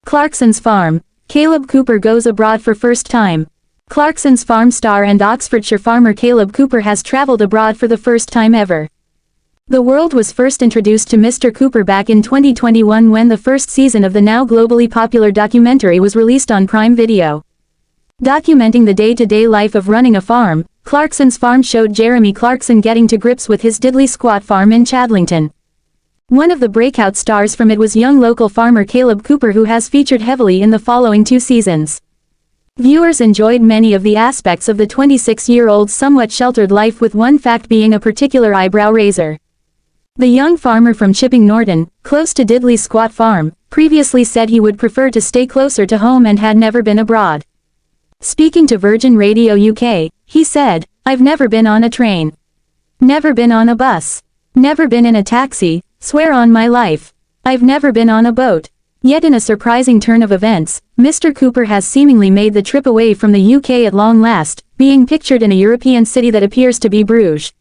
Clarkson's farm. Kaleb Cooper goes abroad for first time. Clarkson's farm star and Oxfordshire farmer Kaleb Cooper has traveled abroad for the first time ever. The world was first introduced to Mr. Cooper back in 2021 when the first season of the now globally popular documentary was released on Prime Video. Documenting the day-to-day life of running a farm, Clarkson's farm showed Jeremy Clarkson getting to grips with his diddly squat farm in Chadlington. One of the breakout stars from it was young local farmer Kaleb Cooper, who has featured heavily in the following 2 seasons. Viewers enjoyed many of the aspects of the 26-year-old's somewhat sheltered life, with one fact being a particular eyebrow raiser. The young farmer from Chipping Norton, close to Diddley Squat Farm, previously said he would prefer to stay closer to home and had never been abroad. Speaking to Virgin Radio UK, he said, "I've never been on a train. Never been on a bus. Never been in a taxi, swear on my life. I've never been on a boat." Yet in a surprising turn of events, Mr. Cooper has seemingly made the trip away from the UK at long last, being pictured in a European city that appears to be Bruges.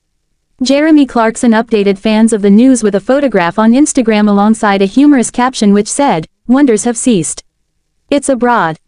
Jeremy Clarkson updated fans of the news with a photograph on Instagram alongside a humorous caption which said, "Wonders have ceased. It's abroad."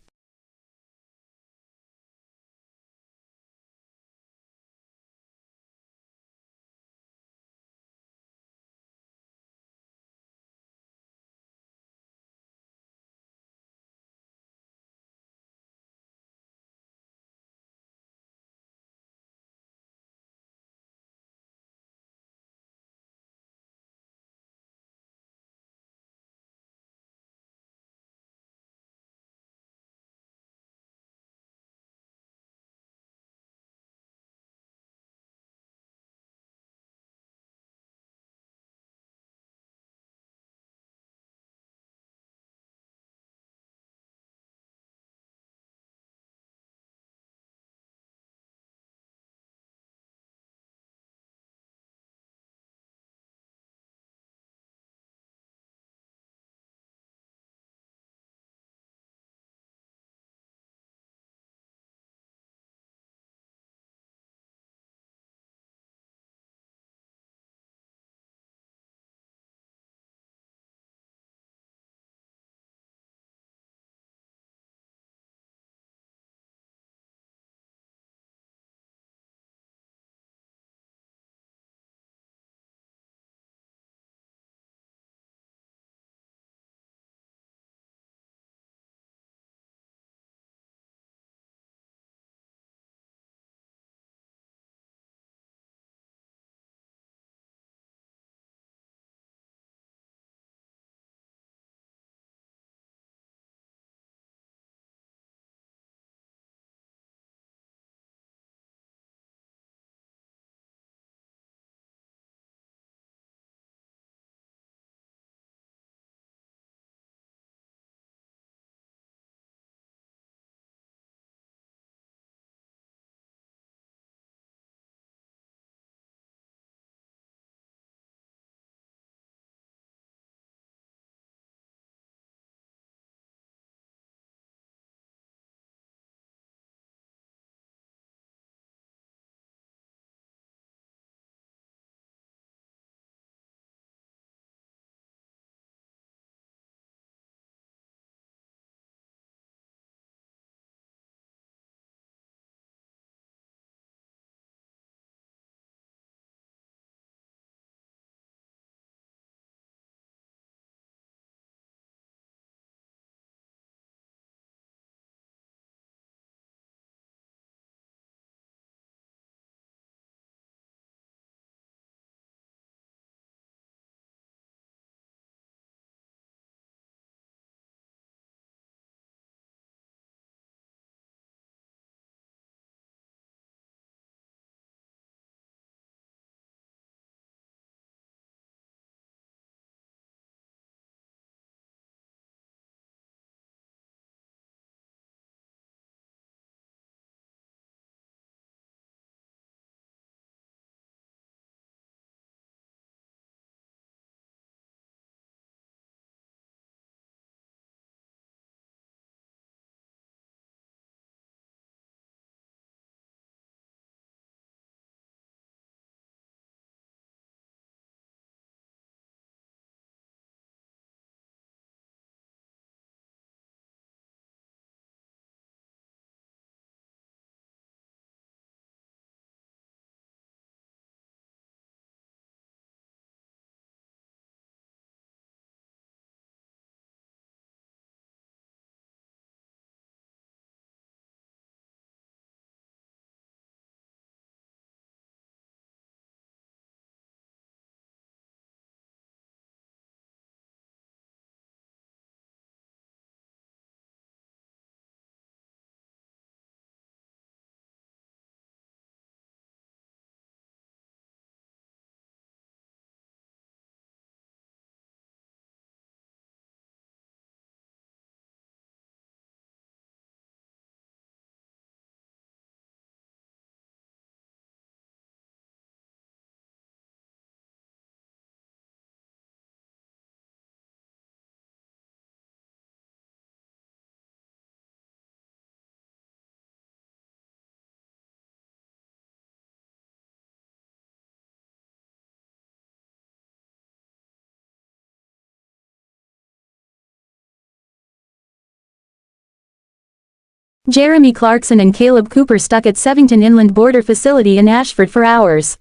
Jeremy Clarkson and Kaleb Cooper stuck at Sevington Inland Border Facility in Ashford for hours.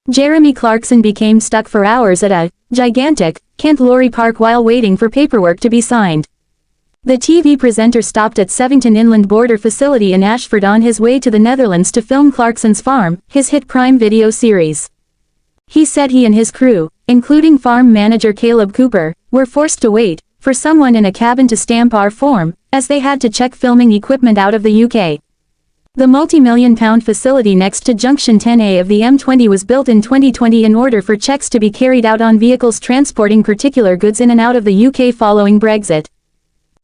Jeremy Clarkson became stuck for hours at a gigantic Kent lorry park while waiting for paperwork to be signed. The TV presenter stopped at Sevington Inland Border Facility in Ashford on his way to the Netherlands to film Clarkson's Farm, his hit Prime Video series. He said he and his crew, including farm manager Kaleb Cooper, were forced to wait for someone in a cabin to stamp our form, as they had to check filming equipment out of the UK. The multi-million-pound facility next to Junction 10A of the M20 was built in 2020 in order for checks to be carried out on vehicles transporting particular goods in and out of the UK following Brexit.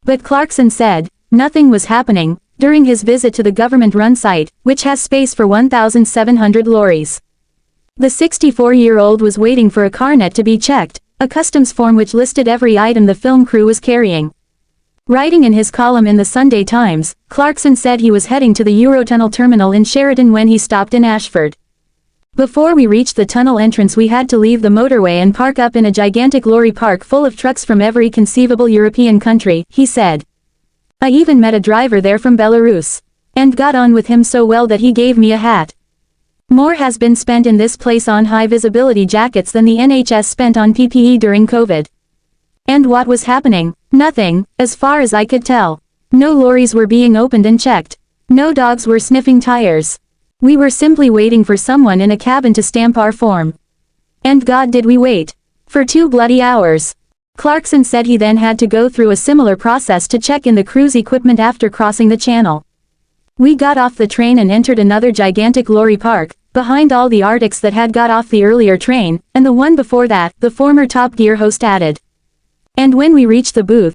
But Clarkson said nothing was happening during his visit to the government-run site, which has space for 1,700 lorries. The 64-year-old was waiting for a carnet to be checked, a customs form which listed every item the film crew was carrying. Writing in his column in the Sunday Times, Clarkson said he was heading to the Eurotunnel terminal in Sheridan when he stopped in Ashford. Before we reached the tunnel entrance we had to leave the motorway and park up in a gigantic lorry park full of trucks from every conceivable European country, he said. I even met a driver there from Belarus. And got on with him so well that he gave me a hat. More has been spent in this place on high-visibility jackets than the NHS spent on PPE during COVID. And what was happening? Nothing, as far as I could tell. No lorries were being opened and checked. No dogs were sniffing tires. We were simply waiting for someone in a cabin to stamp our form. And God did we wait. For 2 bloody hours. Clarkson said he then had to go through a similar process to check in the crew's equipment after crossing the channel. We got off the train and entered another gigantic lorry park, behind all the Arctics that had got off the earlier train, and the one before that, the former Top Gear host added. And when we reached the booth,